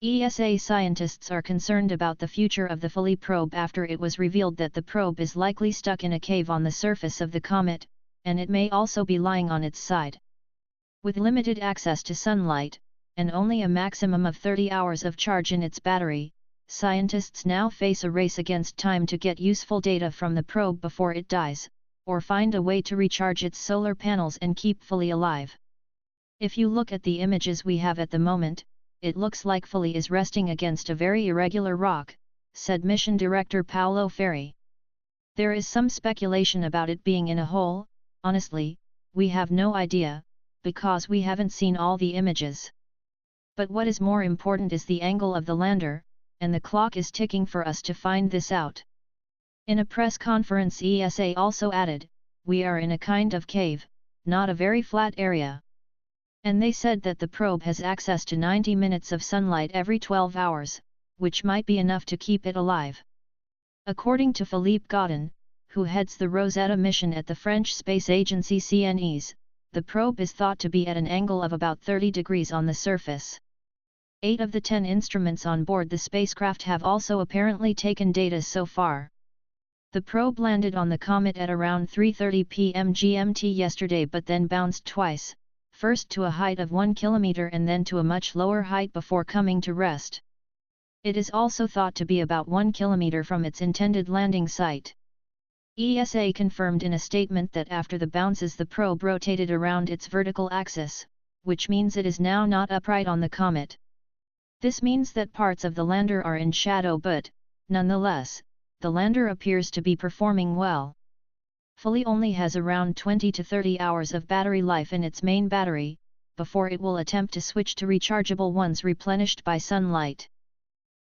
ESA scientists are concerned about the future of the Philae probe after it was revealed that the probe is likely stuck in a cave on the surface of the comet, and it may also be lying on its side. With limited access to sunlight, and only a maximum of 30 hours of charge in its battery, scientists now face a race against time to get useful data from the probe before it dies, or find a way to recharge its solar panels and keep Philae alive. If you look at the images we have at the moment, it looks like Philae is resting against a very irregular rock, said Mission Director Paolo Ferri. There is some speculation about it being in a hole. Honestly, we have no idea, because we haven't seen all the images. But what is more important is the angle of the lander, and the clock is ticking for us to find this out. In a press conference, ESA also added, "We are in a kind of cave, not a very flat area." And they said that the probe has access to 90 minutes of sunlight every 12 hours, which might be enough to keep it alive. According to Philippe Gaudin, who heads the Rosetta mission at the French space agency CNES, the probe is thought to be at an angle of about 30 degrees on the surface. 8 of the 10 instruments on board the spacecraft have also apparently taken data so far. The probe landed on the comet at around 3:30 p.m. GMT yesterday, but then bounced twice, first to a height of 1 kilometer and then to a much lower height before coming to rest. It is also thought to be about 1 kilometer from its intended landing site. ESA confirmed in a statement that after the bounces the probe rotated around its vertical axis, which means it is now not upright on the comet. This means that parts of the lander are in shadow, but, nonetheless, the lander appears to be performing well. Philae only has around 20 to 30 hours of battery life in its main battery, before it will attempt to switch to rechargeable ones replenished by sunlight.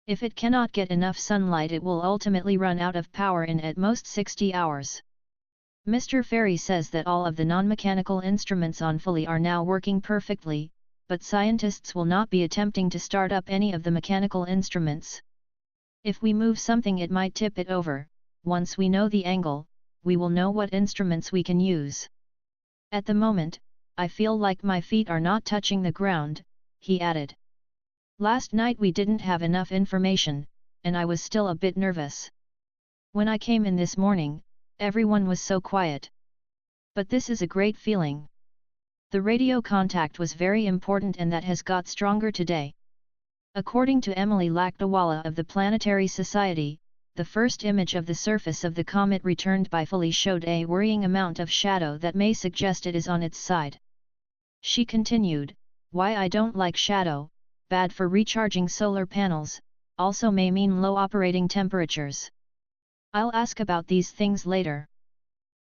If it cannot get enough sunlight, it will ultimately run out of power in at most 60 hours. Mr. Ferri says that all of the non-mechanical instruments on Philae are now working perfectly, but scientists will not be attempting to start up any of the mechanical instruments. If we move something, it might tip it over. Once we know the angle, we will know what instruments we can use. At the moment, I feel like my feet are not touching the ground, he added. Last night we didn't have enough information, and I was still a bit nervous. When I came in this morning, everyone was so quiet. But this is a great feeling. The radio contact was very important, and that has got stronger today. According to Emily Lakdawala of the Planetary Society, the first image of the surface of the comet returned by Philae showed a worrying amount of shadow that may suggest it is on its side. She continued, "Why I don't like shadow, bad for recharging solar panels, also may mean low operating temperatures. I'll ask about these things later."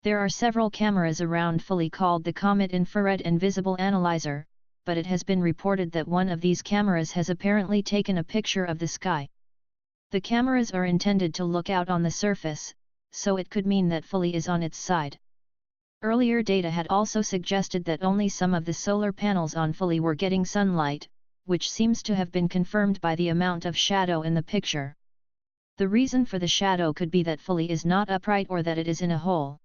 There are several cameras around Philae called the Comet Infrared and Visible Analyzer, but it has been reported that one of these cameras has apparently taken a picture of the sky. The cameras are intended to look out on the surface, so it could mean that Philae is on its side. Earlier data had also suggested that only some of the solar panels on Philae were getting sunlight, which seems to have been confirmed by the amount of shadow in the picture. The reason for the shadow could be that Philae is not upright or that it is in a hole.